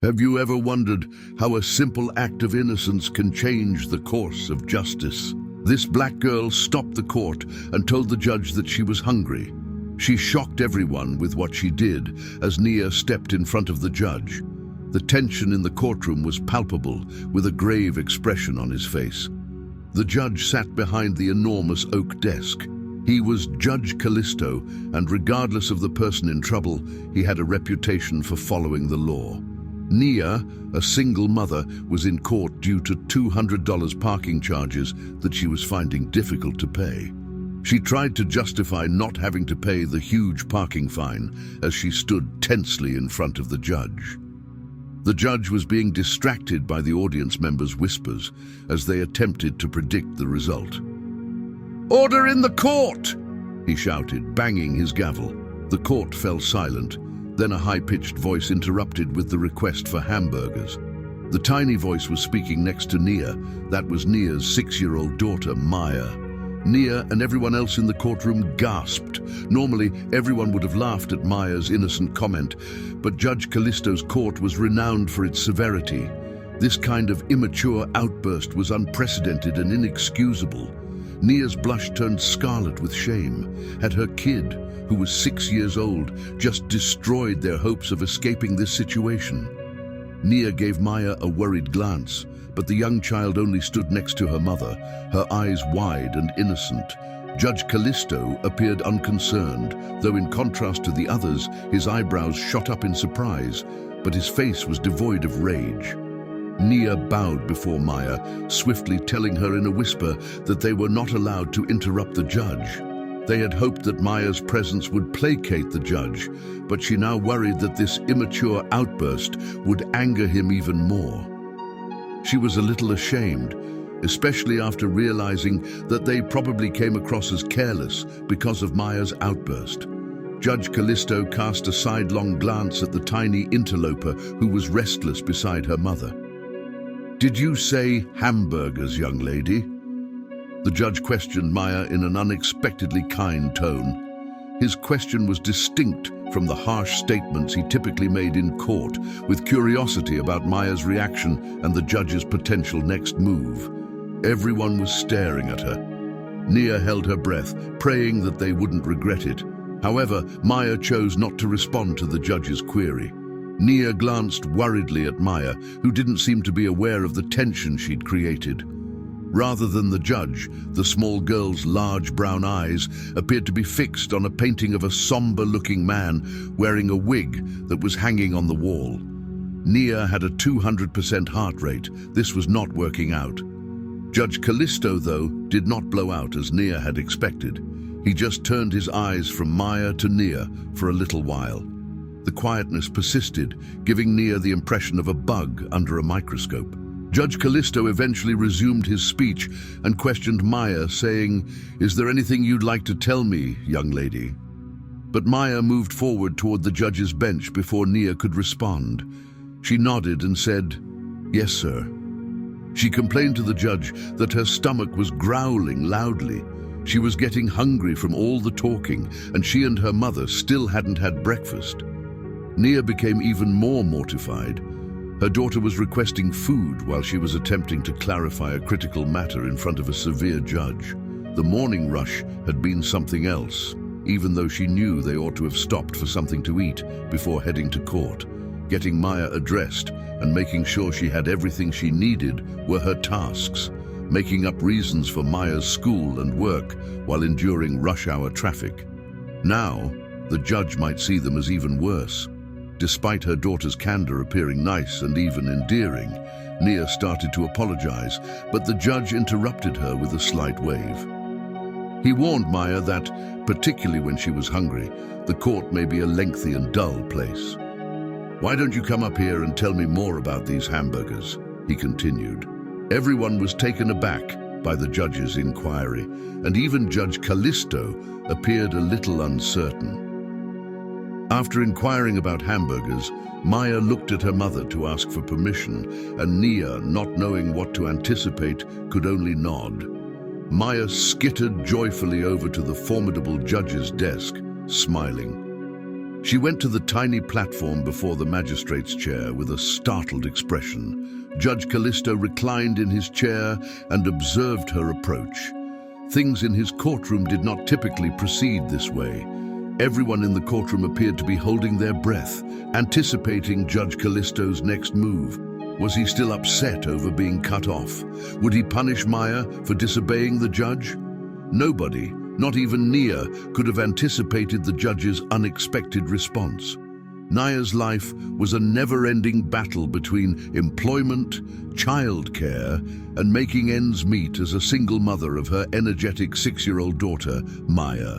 Have you ever wondered how a simple act of innocence can change the course of justice? This black girl stopped the court and told the judge that she was hungry. She shocked everyone with what she did as Nia stepped in front of the judge. The tension in the courtroom was palpable, with a grave expression on his face. The judge sat behind the enormous oak desk. He was Judge Callisto, and regardless of the person in trouble, he had a reputation for following the law. Nia, a single mother, was in court due to $200 parking charges that she was finding difficult to pay. She tried to justify not having to pay the huge parking fine as she stood tensely in front of the judge. The judge was being distracted by the audience members' whispers as they attempted to predict the result. "Order in the court!" he shouted, banging his gavel. The court fell silent. Then a high-pitched voice interrupted with the request for hamburgers. The tiny voice was speaking next to Nia. That was Nia's 6-year-old daughter, Maya. Nia and everyone else in the courtroom gasped. Normally, everyone would have laughed at Maya's innocent comment, but Judge Callisto's court was renowned for its severity. This kind of immature outburst was unprecedented and inexcusable. Nia's blush turned scarlet with shame. Had her kid, who was 6 years old, just destroyed their hopes of escaping this situation? Nia gave Maya a worried glance, but the young child only stood next to her mother, her eyes wide and innocent. Judge Callisto appeared unconcerned, though in contrast to the others, his eyebrows shot up in surprise, but his face was devoid of rage. Nia bowed before Maya, swiftly telling her in a whisper that they were not allowed to interrupt the judge. They had hoped that Maya's presence would placate the judge, but she now worried that this immature outburst would anger him even more. She was a little ashamed, especially after realizing that they probably came across as careless because of Maya's outburst. Judge Callisto cast a sidelong glance at the tiny interloper who was restless beside her mother. "Did you say hamburgers, young lady?" The judge questioned Maya in an unexpectedly kind tone. His question was distinct from the harsh statements he typically made in court, with curiosity about Maya's reaction and the judge's potential next move. Everyone was staring at her. Nia held her breath, praying that they wouldn't regret it. However, Maya chose not to respond to the judge's query. Nia glanced worriedly at Maya, who didn't seem to be aware of the tension she'd created. Rather than the judge, the small girl's large brown eyes appeared to be fixed on a painting of a somber-looking man wearing a wig that was hanging on the wall. Nia had a 200% heart rate. This was not working out. Judge Callisto, though, did not blow out as Nia had expected. He just turned his eyes from Maya to Nia for a little while. The quietness persisted, giving Nia the impression of a bug under a microscope. Judge Callisto eventually resumed his speech and questioned Maya, saying, "Is there anything you'd like to tell me, young lady?" But Maya moved forward toward the judge's bench before Nia could respond. She nodded and said, "Yes, sir." She complained to the judge that her stomach was growling loudly. She was getting hungry from all the talking, and she and her mother still hadn't had breakfast. Nia became even more mortified. Her daughter was requesting food while she was attempting to clarify a critical matter in front of a severe judge. The morning rush had been something else, even though she knew they ought to have stopped for something to eat before heading to court. Getting Maya addressed and making sure she had everything she needed were her tasks, making up reasons for Maya's school and work while enduring rush-hour traffic. Now, the judge might see them as even worse. Despite her daughter's candor appearing nice and even endearing, Nia started to apologize, but the judge interrupted her with a slight wave. He warned Maya that, particularly when she was hungry, the court may be a lengthy and dull place. "Why don't you come up here and tell me more about these hamburgers?" he continued. Everyone was taken aback by the judge's inquiry, and even Judge Callisto appeared a little uncertain. After inquiring about hamburgers, Maya looked at her mother to ask for permission, and Nia, not knowing what to anticipate, could only nod. Maya skittered joyfully over to the formidable judge's desk, smiling. She went to the tiny platform before the magistrate's chair with a startled expression. Judge Callisto reclined in his chair and observed her approach. Things in his courtroom did not typically proceed this way. Everyone in the courtroom appeared to be holding their breath, anticipating Judge Callisto's next move. Was he still upset over being cut off? Would he punish Maya for disobeying the judge? Nobody, not even Nia, could have anticipated the judge's unexpected response. Naya's life was a never-ending battle between employment, childcare, and making ends meet as a single mother of her energetic 6-year-old daughter, Maya.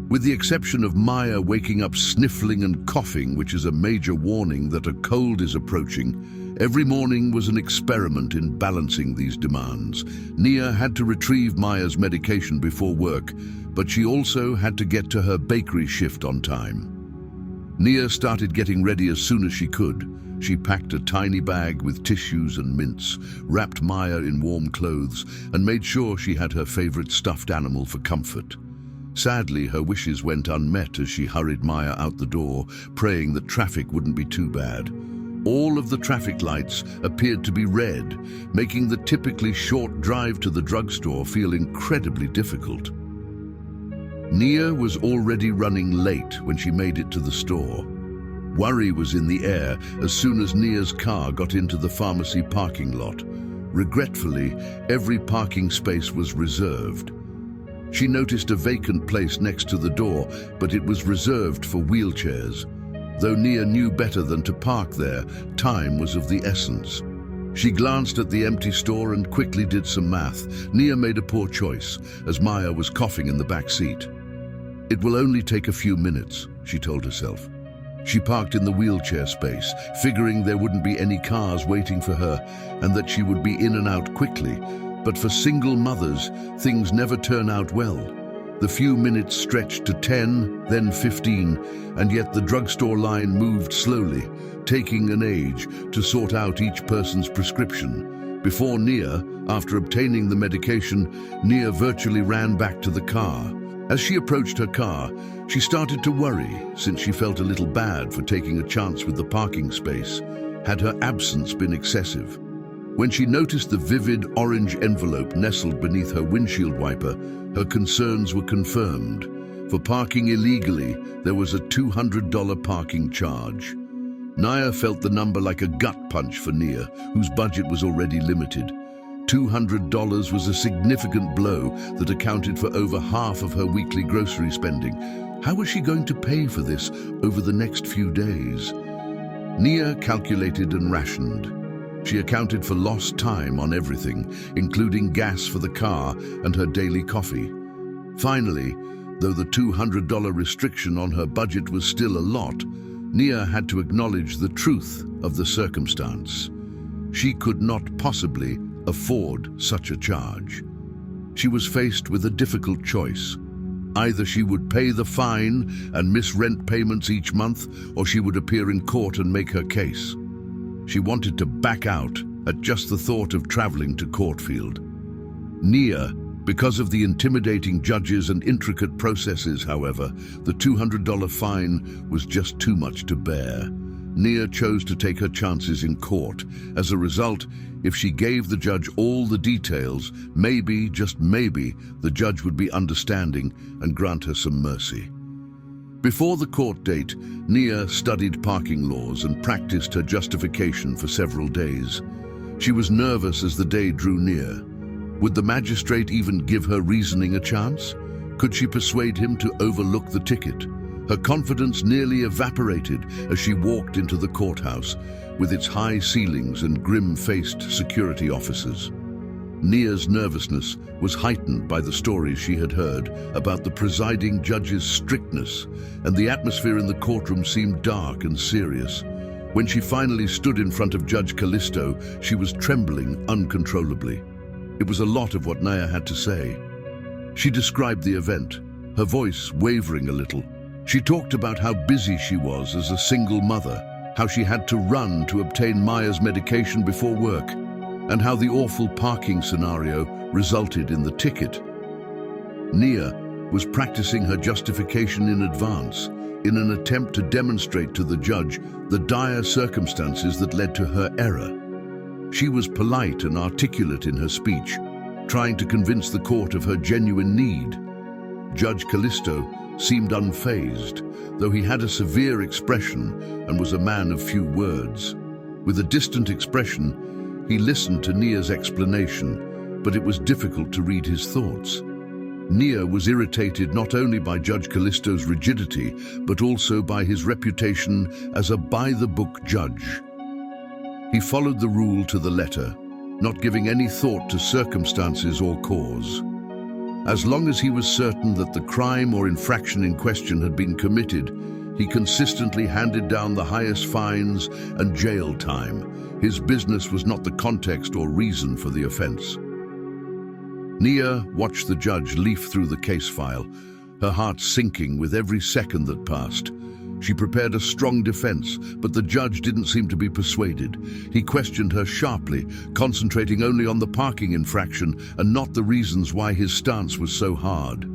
With the exception of Maya waking up sniffling and coughing, which is a major warning that a cold is approaching, every morning was an experiment in balancing these demands. Nia had to retrieve Maya's medication before work, but she also had to get to her bakery shift on time. Nia started getting ready as soon as she could. She packed a tiny bag with tissues and mints, wrapped Maya in warm clothes, and made sure she had her favorite stuffed animal for comfort. Sadly, her wishes went unmet as she hurried Maya out the door, praying that traffic wouldn't be too bad. All of the traffic lights appeared to be red, making the typically short drive to the drugstore feel incredibly difficult. Nia was already running late when she made it to the store. Worry was in the air as soon as Nia's car got into the pharmacy parking lot. Regretfully, every parking space was reserved. She noticed a vacant place next to the door, but it was reserved for wheelchairs. Though Nia knew better than to park there, time was of the essence. She glanced at the empty store and quickly did some math. Nia made a poor choice, as Maya was coughing in the back seat. It will only take a few minutes, she told herself. She parked in the wheelchair space, figuring there wouldn't be any cars waiting for her and that she would be in and out quickly. But for single mothers, things never turn out well. The few minutes stretched to 10, then 15, and yet the drugstore line moved slowly, taking an age to sort out each person's prescription. Before Nia, after obtaining the medication, Nia virtually ran back to the car. As she approached her car, she started to worry, since she felt a little bad for taking a chance with the parking space. Had her absence been excessive? When she noticed the vivid orange envelope nestled beneath her windshield wiper, her concerns were confirmed. For parking illegally, there was a $200 parking charge. Nia felt the number like a gut punch for Nia, whose budget was already limited. $200 was a significant blow that accounted for over half of her weekly grocery spending. How was she going to pay for this over the next few days? Nia calculated and rationed. She accounted for lost time on everything, including gas for the car and her daily coffee. Finally, though the $200 restriction on her budget was still a lot, Nia had to acknowledge the truth of the circumstance. She could not possibly afford such a charge. She was faced with a difficult choice. Either she would pay the fine and miss rent payments each month, or she would appear in court and make her case. She wanted to back out at just the thought of traveling to Courtfield. Nia, because of the intimidating judges and intricate processes, however, the $200 fine was just too much to bear. Nia chose to take her chances in court. As a result, if she gave the judge all the details, maybe, just maybe, the judge would be understanding and grant her some mercy. Before the court date, Nia studied parking laws and practiced her justification for several days. She was nervous as the day drew near. Would the magistrate even give her reasoning a chance? Could she persuade him to overlook the ticket? Her confidence nearly evaporated as she walked into the courthouse, with its high ceilings and grim-faced security officers. Nia's nervousness was heightened by the stories she had heard about the presiding judge's strictness, and the atmosphere in the courtroom seemed dark and serious. When she finally stood in front of Judge Callisto, she was trembling uncontrollably. It was a lot of what Nia had to say. She described the event, her voice wavering a little. She talked about how busy she was as a single mother, how she had to run to obtain Maya's medication before work, and how the awful parking scenario resulted in the ticket. Nia was practicing her justification in advance, in an attempt to demonstrate to the judge the dire circumstances that led to her error. She was polite and articulate in her speech, trying to convince the court of her genuine need. Judge Callisto seemed unfazed, though he had a severe expression and was a man of few words. With a distant expression, he listened to Nia's explanation, but it was difficult to read his thoughts. Nia was irritated not only by Judge Callisto's rigidity, but also by his reputation as a by-the-book judge. He followed the rule to the letter, not giving any thought to circumstances or cause. As long as he was certain that the crime or infraction in question had been committed, he consistently handed down the highest fines and jail time. His business was not the context or reason for the offense. Nia watched the judge leaf through the case file, her heart sinking with every second that passed. She prepared a strong defense, but the judge didn't seem to be persuaded. He questioned her sharply, concentrating only on the parking infraction and not the reasons why his stance was so hard.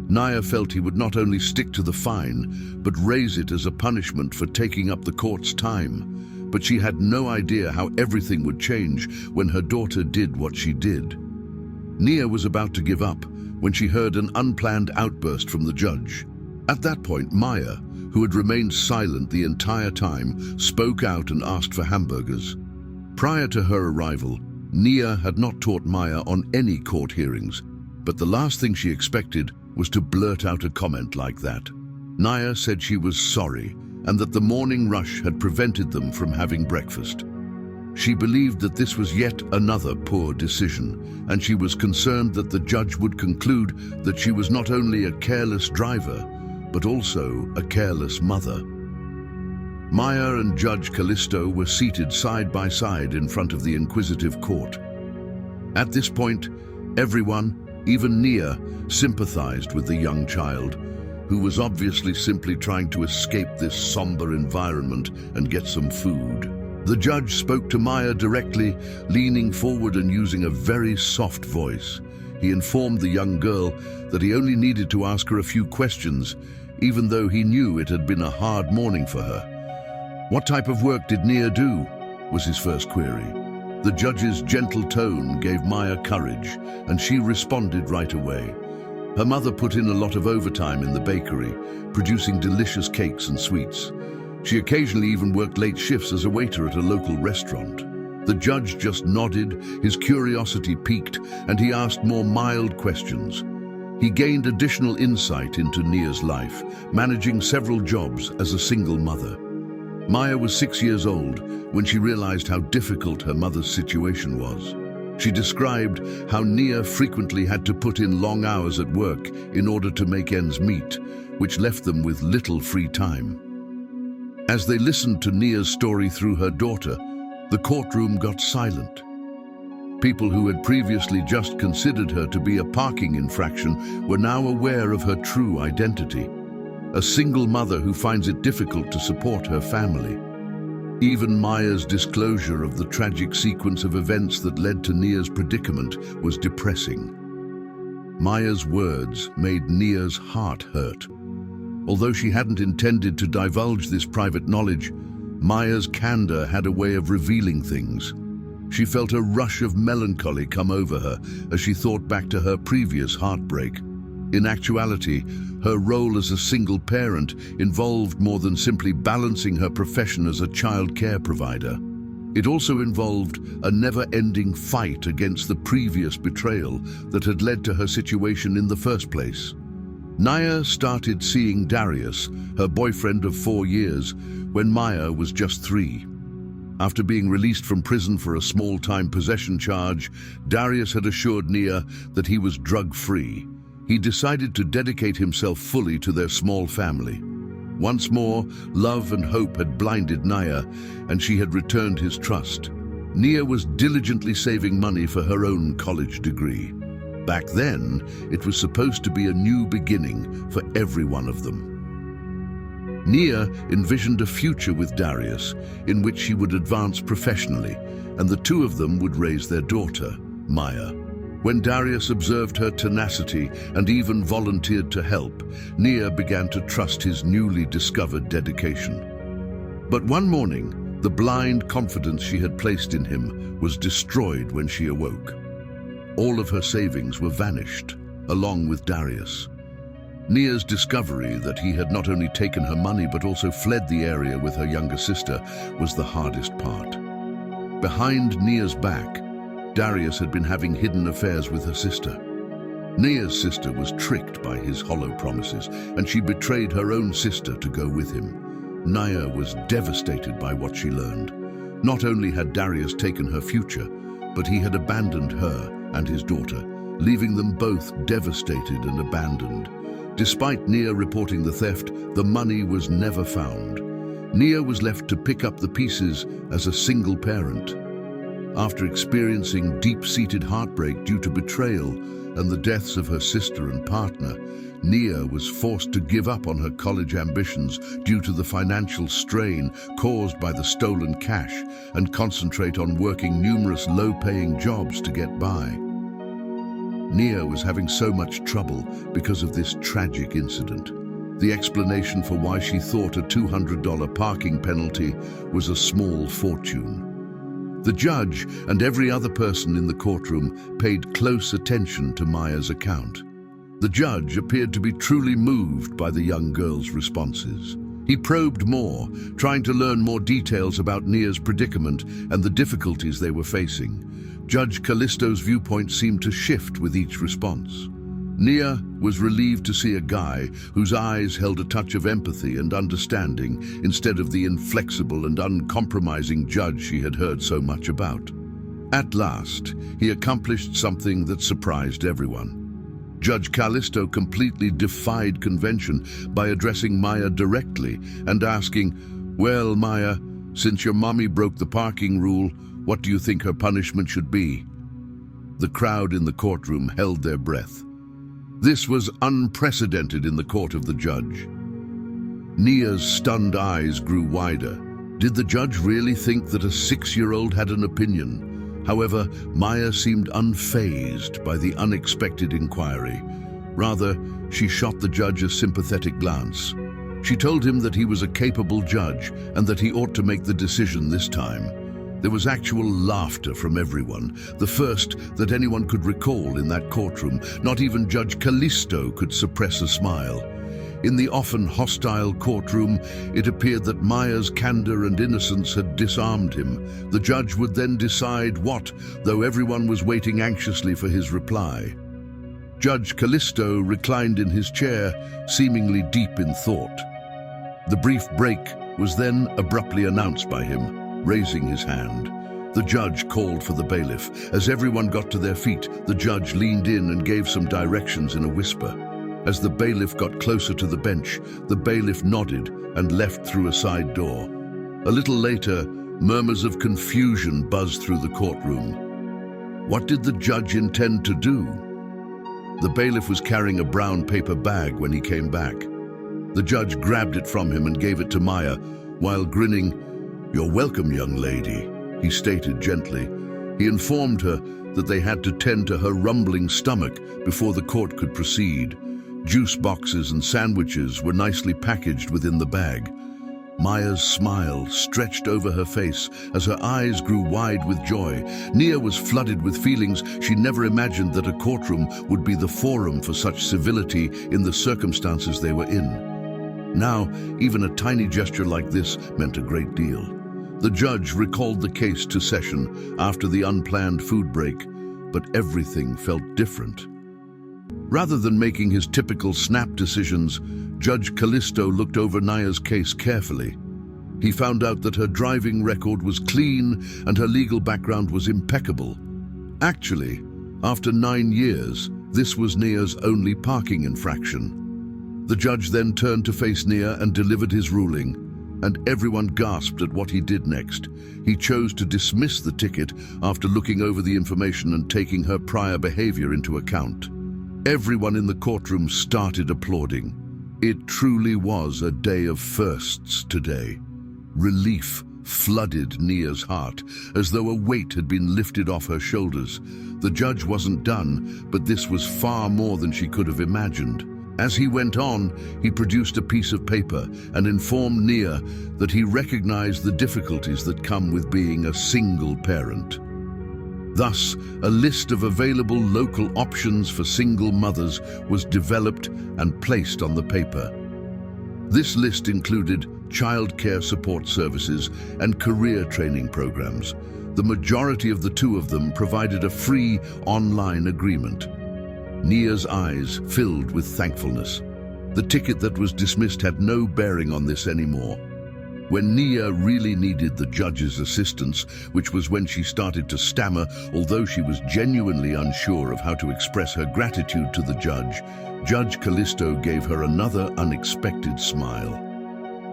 Nia felt he would not only stick to the fine, but raise it as a punishment for taking up the court's time. But she had no idea how everything would change when her daughter did what she did. Nia was about to give up when she heard an unplanned outburst from the judge. At that point, Maya, who had remained silent the entire time, spoke out and asked for hamburgers. Prior to her arrival, Nia had not taught Maya on any court hearings, but the last thing she expected was to blurt out a comment like that. Nia said she was sorry and that the morning rush had prevented them from having breakfast. She believed that this was yet another poor decision, and she was concerned that the judge would conclude that she was not only a careless driver, but also a careless mother. Maya and Judge Callisto were seated side by side in front of the inquisitive court. At this point, everyone, even Nia, sympathized with the young child, who was obviously simply trying to escape this somber environment and get some food. The judge spoke to Maya directly, leaning forward and using a very soft voice. He informed the young girl that he only needed to ask her a few questions, even though he knew it had been a hard morning for her. "What type of work did Nia do?" was his first query. The judge's gentle tone gave Maya courage, and she responded right away. Her mother put in a lot of overtime in the bakery, producing delicious cakes and sweets. She occasionally even worked late shifts as a waiter at a local restaurant. The judge just nodded, his curiosity piqued, and he asked more mild questions. He gained additional insight into Nia's life, managing several jobs as a single mother. Maya was 6 years old when she realized how difficult her mother's situation was. She described how Nia frequently had to put in long hours at work in order to make ends meet, which left them with little free time. As they listened to Nia's story through her daughter, the courtroom got silent. People who had previously just considered her to be a parking infraction were now aware of her true identity. A single mother who finds it difficult to support her family. Even Maya's disclosure of the tragic sequence of events that led to Nia's predicament was depressing. Maya's words made Nia's heart hurt. Although she hadn't intended to divulge this private knowledge, Maya's candor had a way of revealing things. She felt a rush of melancholy come over her as she thought back to her previous heartbreak. In actuality, her role as a single parent involved more than simply balancing her profession as a child care provider. It also involved a never-ending fight against the previous betrayal that had led to her situation in the first place. Nia started seeing Darius, her boyfriend of 4 years, when Maya was just 3. After being released from prison for a small-time possession charge, Darius had assured Nia that he was drug-free. He decided to dedicate himself fully to their small family. Once more, love and hope had blinded Nia, and she had returned his trust. Nia was diligently saving money for her own college degree. Back then, it was supposed to be a new beginning for every one of them. Nia envisioned a future with Darius, in which she would advance professionally, and the two of them would raise their daughter, Maya. When Darius observed her tenacity and even volunteered to help, Nia began to trust his newly discovered dedication. But one morning, the blind confidence she had placed in him was destroyed when she awoke. All of her savings were vanished, along with Darius. Nia's discovery that he had not only taken her money but also fled the area with her younger sister was the hardest part. Behind Nia's back, Darius had been having hidden affairs with her sister. Nia's sister was tricked by his hollow promises, and she betrayed her own sister to go with him. Nia was devastated by what she learned. Not only had Darius taken her future, but he had abandoned her and his daughter, leaving them both devastated and abandoned. Despite Nia reporting the theft, the money was never found. Nia was left to pick up the pieces as a single parent. After experiencing deep-seated heartbreak due to betrayal and the deaths of her sister and partner, Nia was forced to give up on her college ambitions due to the financial strain caused by the stolen cash and concentrate on working numerous low-paying jobs to get by. Nia was having so much trouble because of this tragic incident. The explanation for why she thought a $200 parking penalty was a small fortune. The judge and every other person in the courtroom paid close attention to Maya's account. The judge appeared to be truly moved by the young girl's responses. He probed more, trying to learn more details about Nia's predicament and the difficulties they were facing. Judge Callisto's viewpoint seemed to shift with each response. Nia was relieved to see a guy whose eyes held a touch of empathy and understanding instead of the inflexible and uncompromising judge she had heard so much about. At last, he accomplished something that surprised everyone. Judge Callisto completely defied convention by addressing Maya directly and asking, "Well, Maya, since your mommy broke the parking rule, what do you think her punishment should be?" The crowd in the courtroom held their breath. This was unprecedented in the court of the judge. Nia's stunned eyes grew wider. Did the judge really think that a 6-year-old had an opinion? However, Maya seemed unfazed by the unexpected inquiry. Rather, she shot the judge a sympathetic glance. She told him that he was a capable judge and that he ought to make the decision this time. There was actual laughter from everyone, the first that anyone could recall in that courtroom. Not even Judge Callisto could suppress a smile. In the often hostile courtroom, it appeared that Maya's candor and innocence had disarmed him. The judge would then decide what, though everyone was waiting anxiously for his reply. Judge Callisto reclined in his chair, seemingly deep in thought. The brief break was then abruptly announced by him, raising his hand. The judge called for the bailiff. As everyone got to their feet, the judge leaned in and gave some directions in a whisper. As the bailiff got closer to the bench, the bailiff nodded and left through a side door. A little later, murmurs of confusion buzzed through the courtroom. What did the judge intend to do? The bailiff was carrying a brown paper bag when he came back. The judge grabbed it from him and gave it to Maya, while grinning. "You're welcome, young lady," he stated gently. He informed her that they had to tend to her rumbling stomach before the court could proceed. Juice boxes and sandwiches were nicely packaged within the bag. Maya's smile stretched over her face as her eyes grew wide with joy. Nia was flooded with feelings. She never imagined that a courtroom would be the forum for such civility in the circumstances they were in. Now, even a tiny gesture like this meant a great deal. The judge recalled the case to session after the unplanned food break, but everything felt different. Rather than making his typical snap decisions, Judge Callisto looked over Nia's case carefully. He found out that her driving record was clean and her legal background was impeccable. Actually, after 9 years, this was Nia's only parking infraction. The judge then turned to face Nia and delivered his ruling, and everyone gasped at what he did next. He chose to dismiss the ticket after looking over the information and taking her prior behavior into account. Everyone in the courtroom started applauding. It truly was a day of firsts today. Relief flooded Nia's heart, as though a weight had been lifted off her shoulders. The judge wasn't done, but this was far more than she could have imagined. As he went on, he produced a piece of paper and informed Nia that he recognized the difficulties that come with being a single parent. Thus, a list of available local options for single mothers was developed and placed on the paper. This list included childcare support services and career training programs. The majority of the two of them provided a free online agreement. Nia's eyes filled with thankfulness. The ticket that was dismissed had no bearing on this anymore. When Nia really needed the judge's assistance, which was when she started to stammer, although she was genuinely unsure of how to express her gratitude to the judge, Judge Callisto gave her another unexpected smile.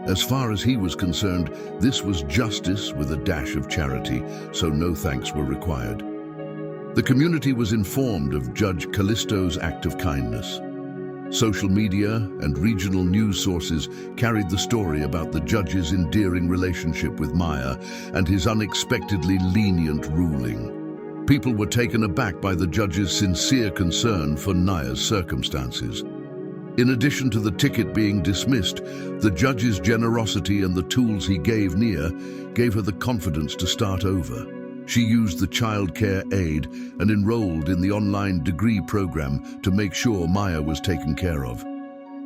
As far as he was concerned, this was justice with a dash of charity, so no thanks were required. The community was informed of Judge Callisto's act of kindness. Social media and regional news sources carried the story about the judge's endearing relationship with Maya and his unexpectedly lenient ruling. People were taken aback by the judge's sincere concern for Nia's circumstances. In addition to the ticket being dismissed, the judge's generosity and the tools he gave Nia gave her the confidence to start over. She used the childcare aid and enrolled in the online degree program to make sure Maya was taken care of.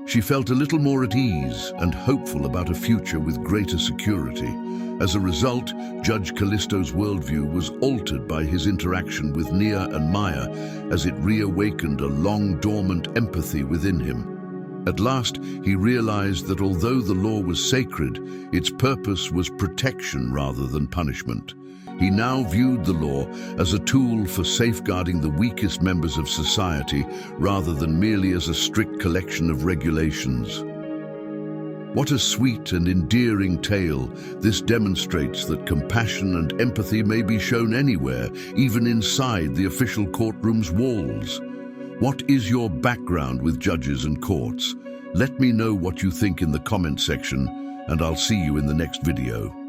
She felt a little more at ease and hopeful about a future with greater security. As a result, Judge Callisto's worldview was altered by his interaction with Nia and Maya, as it reawakened a long-dormant empathy within him. At last, he realized that although the law was sacred, its purpose was protection rather than punishment. He now viewed the law as a tool for safeguarding the weakest members of society rather than merely as a strict collection of regulations. What a sweet and endearing tale. This demonstrates that compassion and empathy may be shown anywhere, even inside the official courtroom's walls. What is your background with judges and courts? Let me know what you think in the comment section, and I'll see you in the next video.